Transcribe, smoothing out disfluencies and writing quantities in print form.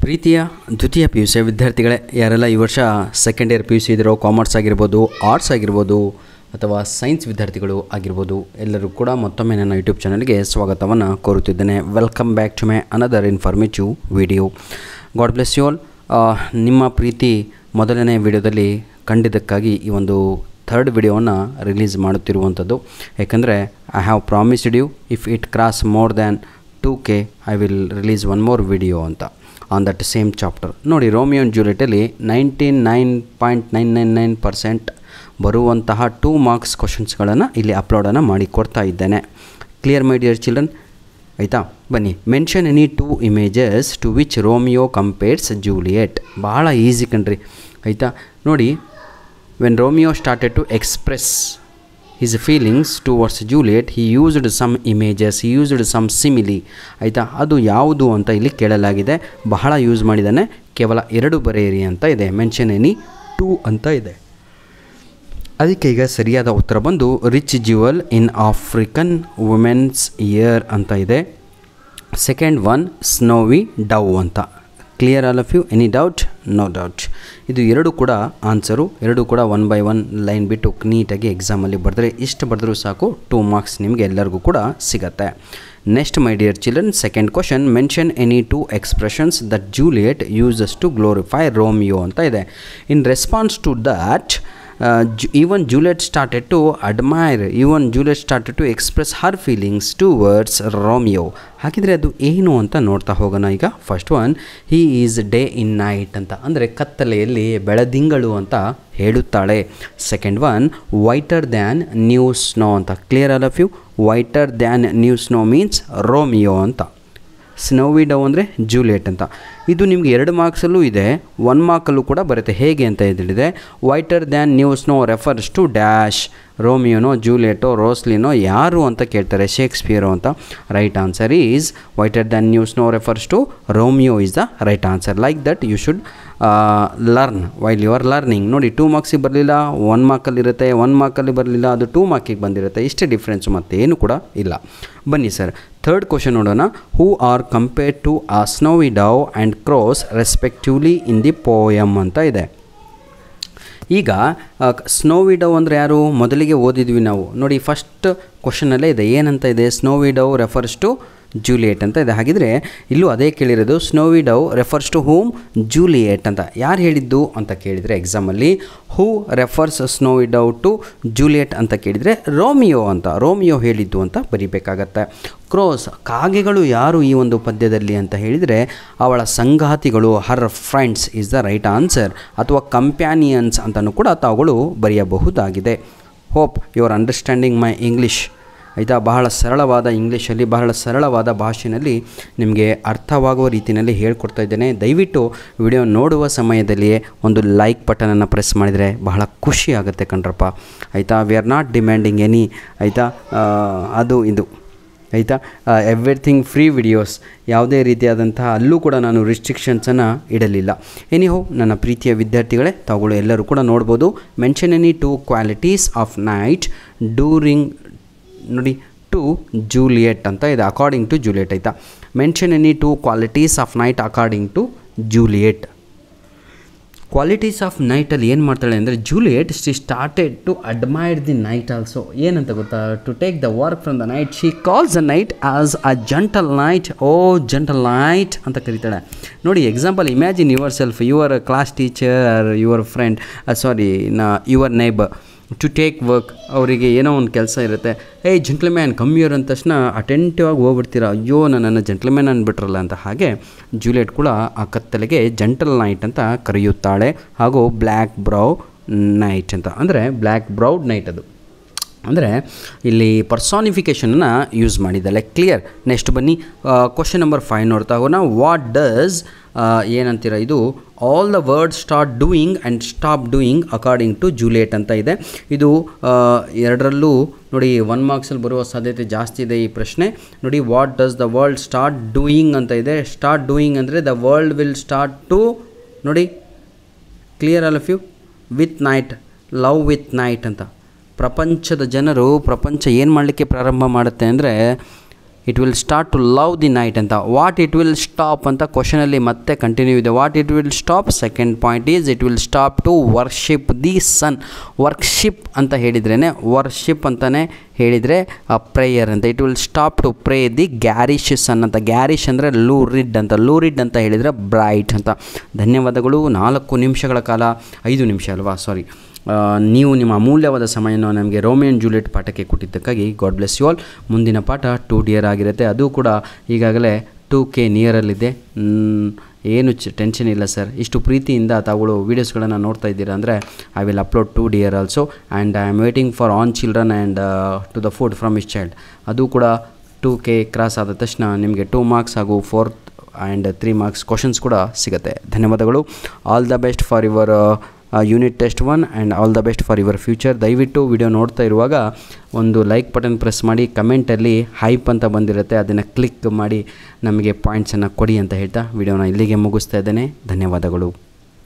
ಪ್ರೀತಿಯ ದ್ವಿತೀಯ P U C ವಿದ್ಯಾರ್ಥಿಗಳೇ, ಯಾರೆಲ್ಲ ಈ ವರ್ಷ second year P U C ಇದ್ದಿರೋ, ಕಾಮರ್ಸ್ ಆಗಿರ್ಬೋದು, ಆರ್ಟ್ಸ್ ಆಗಿರ್ಬೋದು ಅಥವಾ ಸೈನ್ಸ್ ವಿದ್ಯಾರ್ಥಿಗಳು ಆಗಿರ್ಬೋದು, ಎಲ್ಲರೂ ಕೂಡ ಮತ್ತೊಮ್ಮೆ ನನ್ನ ಯೂಟ್ಯೂಬ್ ಚಾನಲ್ಗೆ ಸ್ವಾಗತವನ್ನು ಕೋರುತ್ತಿದ್ದೇನೆ. Welcome back to my another informative video. God bless you all. ನಿಮ್ಮ ಪ್ರೀತಿ ಮೊದಲನೇ ವಿಡಿಯೋದಲ್ಲಿ ಕಂಡಿದ್ದಕ್ಕಾಗಿ ಈ ಒಂದು ಥರ್ಡ್ ವಿಡಿಯೋವನ್ನು ರಿಲೀಸ್ ಮಾಡುತ್ತಿರುವಂಥದ್ದು. ಯಾಕಂದರೆ I have promised you, if it cross more than 2K I will release one more video ಅಂತ ಆನ್ ದಟ್ ಸೇಮ್ ಚಾಪ್ಟರ್. ನೋಡಿ, ರೋಮಿಯೋ ಆ್ಯಂಡ್ ಜೂಲಿಯಟಲ್ಲಿ 99.999% ಬರುವಂತಹ 2 ಮಾರ್ಕ್ಸ್ ಕ್ವಶನ್ಸ್ಗಳನ್ನು ಇಲ್ಲಿ ಅಪ್ಲೋಡನ್ನು ಮಾಡಿ ಕೊಡ್ತಾ ಇದ್ದೇನೆ. Clear my dear children? ಆಯಿತಾ? ಬನ್ನಿ. Mention any 2 images to which Romeo compares Juliet. ಭಾಳ ಈಸಿ ಕಣ್ರಿ, ಆಯಿತಾ? ನೋಡಿ, when Romeo started to express his feelings towards Juliet, he used some images, he used some simile. ಆಯಿತಾ? ಅದು ಯಾವುದು ಅಂತ ಇಲ್ಲಿ ಕೇಳಲಾಗಿದೆ. ಬಹಳ ಯೂಸ್ ಮಾಡಿದ್ದಾನೆ. ಕೇವಲ 2 ಬರೆಯಿರಿ ಅಂತ ಇದೆ. ಮೆನ್ಷನ್ ಎನಿ 2 ಅಂತ ಇದೆ. ಅದಕ್ಕೆ ಈಗ ಸರಿಯಾದ ಉತ್ತರ ಬಂದು rich jewel in African women's ear ಅಂತ ಇದೆ. ಸೆಕೆಂಡ್ ಒನ್ ಸ್ನೋವಿ ಡವ್ ಅಂತ. Clear all of you? Any doubt? No doubt. ಇದು 2 ಕೂಡ ಆನ್ಸರು. 2 ಕೂಡ 1 by 1 ಲೈನ್ ಬಿಟ್ಟು ನೀಟಾಗಿ ಎಕ್ಸಾಮಲ್ಲಿ ಬರೆದ್ರೆ, ಇಷ್ಟು ಬರೆದ್ರೂ ಸಾಕು, 2 ಮಾರ್ಕ್ಸ್ ನಿಮಗೆ ಎಲ್ಲರಿಗೂ ಕೂಡ ಸಿಗುತ್ತೆ. Next my dear children, second question. Mention any 2 expressions that Juliet uses to glorify Romeo ಅಂತ ಇದೆ. In response to that even Juliet started to admire, even Juliet started to express her feelings towards Romeo. ಹಾಗಿದ್ರೆ ಅದು ಏನು ಅಂತ ನೋಡ್ತಾ ಹೋಗೋಣ ಈಗ. First one, he is day in night ಅಂತ, ಅಂದರೆ ಕತ್ತಲೆಯಲ್ಲಿ ಬೆಳದಿಂಗಳು ಅಂತ ಹೇಳುತ್ತಾಳೆ. Second one, whiter than new snow ಅಂತ. Clear all of you? Whiter than new snow means Romeo ಅಂತ. ಸ್ನೋವಿ ಡವ್ ಅಂದರೆ ಜೂಲಿಯಟ್ ಅಂತ. ಇದು ನಿಮಗೆ 2 ಮಾರ್ಕ್ಸಲ್ಲೂ ಇದೆ, 1 ಮಾರ್ಕಲ್ಲೂ ಕೂಡ ಬರುತ್ತೆ. ಹೇಗೆ ಅಂತ ಹೇಳಿದೆ, whiter than new snow refers to dash. ರೋಮಿಯೋನೋ, ಜೂಲಿಯಟೋ, ರೋಸ್ಲಿನೋ ಯಾರು ಅಂತ ಕೇಳ್ತಾರೆ, ಶೇಕ್ಸ್ಪಿಯರೋ ಅಂತ. Right answer is whiter than new snow refers to Romeo is the right answer. Like that you should learn while you are learning. ನೋಡಿ, 2 ಮಾರ್ಕ್ಸಿಗೆ ಬರಲಿಲ್ಲ, 1 ಮಾರ್ಕಲ್ಲಿರುತ್ತೆ, 1 ಮಾರ್ಕಲ್ಲಿ ಬರಲಿಲ್ಲ, ಅದು 2 ಮಾರ್ಕಿಗೆ ಬಂದಿರುತ್ತೆ. ಇಷ್ಟೇ ಡಿಫ್ರೆನ್ಸು, ಮತ್ತೇನು ಕೂಡ ಇಲ್ಲ. ಬನ್ನಿ ಸರ್, ಥರ್ಡ್ ಕ್ವಶನ್ ನೋಡೋಣ. ಹೂ ಆರ್ ಕಂಪೇರ್ಡ್ ಟು ಆ snowy dove and crows respectively in the poem ಅಂತ ಇದೆ. ಈಗ ಸ್ನೋವಿ ಡವ್ ಅಂದರೆ ಯಾರು? ಮೊದಲಿಗೆ ಓದಿದ್ವಿ ನಾವು. ನೋಡಿ, ಫಸ್ಟ್ ಕ್ವಶನಲ್ಲೇ ಇದೆ. ಏನಂತ ಇದೆ? ಸ್ನೋವಿ ಡವ್ ರೆಫರ್ಸ್ ಟು ಜೂಲಿಯಟ್ ಅಂತ ಇದೆ. ಹಾಗಿದ್ರೆ ಇಲ್ಲೂ ಅದೇ ಕೇಳಿರೋದು. ಸ್ನೋವಿ ಡವ್ ರೆಫರ್ಸ್ ಟು ಹೂಮ್? ಜೂಲಿಯಟ್ ಅಂತ. ಯಾರು ಹೇಳಿದ್ದು ಅಂತ ಕೇಳಿದರೆ ಎಕ್ಸಾಮಲ್ಲಿ ಹೂ ರೆಫರ್ಸ್ ಸ್ನೋವಿ ಡವ್ ಟು ಜೂಲಿಯಟ್ ಅಂತ ಕೇಳಿದರೆ ರೋಮಿಯೋ ಅಂತ, ರೋಮಿಯೋ ಹೇಳಿದ್ದು ಅಂತ ಬರಿಬೇಕಾಗತ್ತೆ. ಕ್ರೋಸ್, ಕಾಗೆಗಳು ಯಾರು ಈ ಒಂದು ಪದ್ಯದಲ್ಲಿ ಅಂತ ಹೇಳಿದರೆ ಅವಳ ಸಂಗಾತಿಗಳು, her friends is the right answer, ಅಥವಾ ಕಂಪ್ಯಾನಿಯನ್ಸ್ ಅಂತಲೂ ಕೂಡ ತಾವುಗಳು ಬರೆಯಬಹುದಾಗಿದೆ. Hope you are understanding my English. ಆಯಿತಾ? ಬಹಳ ಸರಳವಾದ ಇಂಗ್ಲೀಷಲ್ಲಿ, ಬಹಳ ಸರಳವಾದ ಭಾಷೆಯಲ್ಲಿ ನಿಮಗೆ ಅರ್ಥವಾಗುವ ರೀತಿಯಲ್ಲಿ ಹೇಳ್ಕೊಡ್ತಾ ಇದ್ದೇನೆ. ದಯವಿಟ್ಟು ವಿಡಿಯೋ ನೋಡುವ ಸಮಯದಲ್ಲಿಯೇ ಒಂದು ಲೈಕ್ ಬಟನನ್ನು ಪ್ರೆಸ್ ಮಾಡಿದರೆ ಬಹಳ ಖುಷಿ ಆಗುತ್ತೆ ಕಣ್ರಪ್ಪ. ಆಯಿತಾ? We are not demanding any, ಆಯಿತಾ, ಅದು ಇದು, ಆಯಿತಾ, ಎವ್ರಿಥಿಂಗ್ ಫ್ರೀ ವಿಡಿಯೋಸ್, ಯಾವುದೇ ರೀತಿಯಾದಂತಹ ಅಲ್ಲೂ ಕೂಡ ನಾನು ರಿಸ್ಟ್ರಿಕ್ಷನ್ಸನ್ನು ಇಡಲಿಲ್ಲ. ಎನಿಹೋ ನನ್ನ ಪ್ರೀತಿಯ ವಿದ್ಯಾರ್ಥಿಗಳೇ, ತಾವುಗಳು ಎಲ್ಲರೂ ಕೂಡ ನೋಡ್ಬೋದು. Mention any 2 qualities of night during, ನೋಡಿ, ಟು ಜೂಲಿಯಟ್ ಅಂತ ಇದೆ. According to Juliet. ಆಯಿತಾ? Mention any 2 qualities of night according to Juliet. Qualities of ನೈಟಲ್ಲಿ ಏನು ಮಾಡ್ತಾಳೆ ಅಂದರೆ, Juliet she started to admire the night also. ಏನಂತ ಗೊತ್ತಾ? To take the work from the night, she calls the night as a gentle night. O gentle night ಅಂತ ಕರೀತಾಳೆ. ನೋಡಿ, example, imagine your self, your class teacher, your friend, your neighbour to take work. ಅವರಿಗೆ ಏನೋ ಒಂದು ಕೆಲಸ ಇರುತ್ತೆ. ಏಯ್ gentleman come here ಅಂದ ತಕ್ಷಣ ಅಟೆಂಟಿವ್ ಆಗಿ ಹೋಗ್ಬಿಡ್ತೀರ. ಅಯ್ಯೋ, ನನ್ನನ್ನು ಜೆಂಟ್ಲ್ಮ್ಯಾನ್ ಅಂದ್ಬಿಟ್ರಲ್ಲ ಅಂತ. ಹಾಗೆ ಜೂಲಿಯಟ್ ಕೂಡ ಆ ಕತ್ತಲೆಗೆ ಜಂಟಲ್ ನೈಟ್ ಅಂತ ಕರೆಯುತ್ತಾಳೆ. ಹಾಗೂ ಬ್ಲ್ಯಾಕ್ ಬ್ರೌ ನೈಟ್ ಅಂತ, ಅಂದರೆ ಬ್ಲ್ಯಾಕ್ ಬ್ರೌಡ್ ನೈಟ್, ಅದು ಅಂದರೆ ಇಲ್ಲಿ ಪರ್ಸಾನಿಫಿಕೇಷನನ್ನು ಯೂಸ್ ಮಾಡಿದ್ದಾಳೆ. ಕ್ಲಿಯರ್? ನೆಕ್ಸ್ಟ್ ಬನ್ನಿ, ಕ್ವಶನ್ ನಂಬರ್ 5 ನೋಡ್ತಾ ಹೋಗೋಣ. ವಾಟ್ ಡಸ್, ಏನಂತೀರ ಇದು, all the words start doing and stop doing according to Juliet ಅಂತ ಇದೆ. ಇದು 2ರಲ್ಲೂ ನೋಡಿ 1 ಮಾರ್ಕ್ಸಲ್ಲಿ ಬರುವ ಸಾಧ್ಯತೆ ಜಾಸ್ತಿ ಇದೆ ಈ ಪ್ರಶ್ನೆ. ನೋಡಿ, what does the world start doing ಅಂತ ಇದೆ. ಸ್ಟಾರ್ಟ್ ಡೂಯಿಂಗ್ ಅಂದರೆ the world will start to, ನೋಡಿ, clear all of you? With night, love with night ಅಂತ. ಪ್ರಪಂಚದ ಜನರು, ಪ್ರಪಂಚ ಏನು ಮಾಡಲಿಕ್ಕೆ ಪ್ರಾರಂಭ ಮಾಡುತ್ತೆ ಅಂದರೆ it will start to love the night ಅಂತ. ವಾಟ್ ಇಟ್ ವಿಲ್ ಸ್ಟಾಪ್ ಅಂತ ಕ್ವಶನಲ್ಲಿ ಮತ್ತೆ ಕಂಟಿನ್ಯೂ ಇದೆ. What it will stop, second point is it will stop to worship the ಸನ್. ವರ್ಕ್ಶಿಪ್ ಅಂತ ಹೇಳಿದ್ರೇ, ವರ್ಷಿಪ್ ಅಂತಲೇ ಹೇಳಿದರೆ ಪ್ರೇಯರ್ ಅಂತ. It will stop to pray the garish sun ಅಂತ. ಗ್ಯಾರಿಶ್ ಅಂದರೆ ಲೂರಿಡ್ ಅಂತ, ಲೂರಿಡ್ ಅಂತ ಹೇಳಿದರೆ ಬ್ರೈಟ್ ಅಂತ. ಧನ್ಯವಾದಗಳು. 4 ನಿಮಿಷಗಳ ಕಾಲ, 5 ನಿಮಿಷ ಅಲ್ವಾ, ಸಾರಿ, ನೀವು ನಿಮ್ಮ ಅಮೂಲ್ಯವಾದ ಸಮಯವನ್ನು ನಮಗೆ ರೋಮಿಯೋ ಆ್ಯಂಡ್ ಜೂಲಿಯಟ್ ಪಾಠಕ್ಕೆ ಕೊಟ್ಟಿದ್ದಕ್ಕಾಗಿ ಗಾಡ್ ಬ್ಲೆಸ್ ಯು ಆಲ್. ಮುಂದಿನ ಪಾಠ 2 ಡಿಯರ್ ಆಗಿರುತ್ತೆ. ಅದು ಕೂಡ ಈಗಾಗಲೇ 2K ನಿಯರಲ್ಲಿದೆ. ಏನು ಟೆನ್ಷನ್ ಇಲ್ಲ ಸರ್. ಇಷ್ಟು ಪ್ರೀತಿಯಿಂದ ತಾವುಗಳು ವೀಡಿಯೋಸ್ಗಳನ್ನು ನೋಡ್ತಾ ಇದ್ದೀರಾ ಅಂದರೆ I will upload 2 dear also and I am waiting for on children and to the food from is child. ಅದು ಕೂಡ 2K ಕ್ರಾಸ್ ಆದ ತಕ್ಷಣ ನಿಮಗೆ 2 ಮಾರ್ಕ್ಸ್ ಹಾಗೂ 4 ಆ್ಯಂಡ್ 3 ಮಾರ್ಕ್ಸ್ ಕ್ವಶನ್ಸ್ ಕೂಡ ಸಿಗುತ್ತೆ. ಧನ್ಯವಾದಗಳು. All the best for your unit test 1 and all the best for your future. ದಯವಿಟ್ಟು ವಿಡಿಯೋ ನೋಡ್ತಾ ಇರುವಾಗ ಒಂದು ಲೈಕ್ ಬಟನ್ ಪ್ರೆಸ್ ಮಾಡಿ, ಕಮೆಂಟಲ್ಲಿ ಹೈಪ್ ಅಂತ ಬಂದಿರುತ್ತೆ, ಅದನ್ನು ಕ್ಲಿಕ್ ಮಾಡಿ ನಮಗೆ ಪಾಯಿಂಟ್ಸನ್ನು ಕೊಡಿ ಅಂತ ಹೇಳ್ತಾ ವಿಡಿಯೋನ ಇಲ್ಲಿಗೆ ಮುಗಿಸ್ತಾ ಇದ್ದೇನೆ. ಧನ್ಯವಾದಗಳು.